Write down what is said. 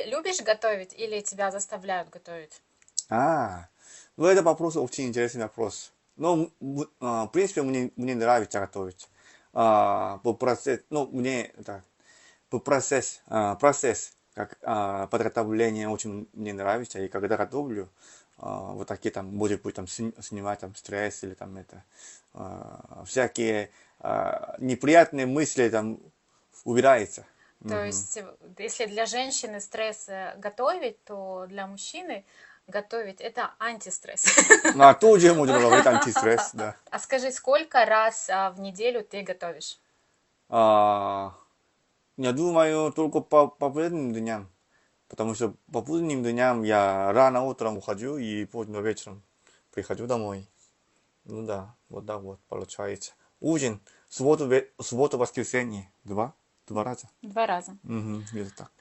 ты любишь готовить или тебя заставляют готовить? А, ну это вопрос очень интересный вопрос. Но, в принципе, мне нравится готовить. По процесс, ну, мне это, по процесс, как подготовление очень мне нравится. И когда готовлю, вот такие там, может быть, там, снимать там стресс или там это, всякие неприятные мысли там убирается. То Мгм. есть, если для женщины стресс готовить, то для мужчины готовить это антистресс. Тоже можно говорить антистресс, да. А скажи, сколько раз в неделю ты готовишь? А, я думаю, только по будним дням. Потому что по будним дням я рано утром ухожу и поздно вечером прихожу домой. Ну да, вот так вот получается. Ужин, субботу, воскресенье. Два раза. 2 раза. Угу, где-то так.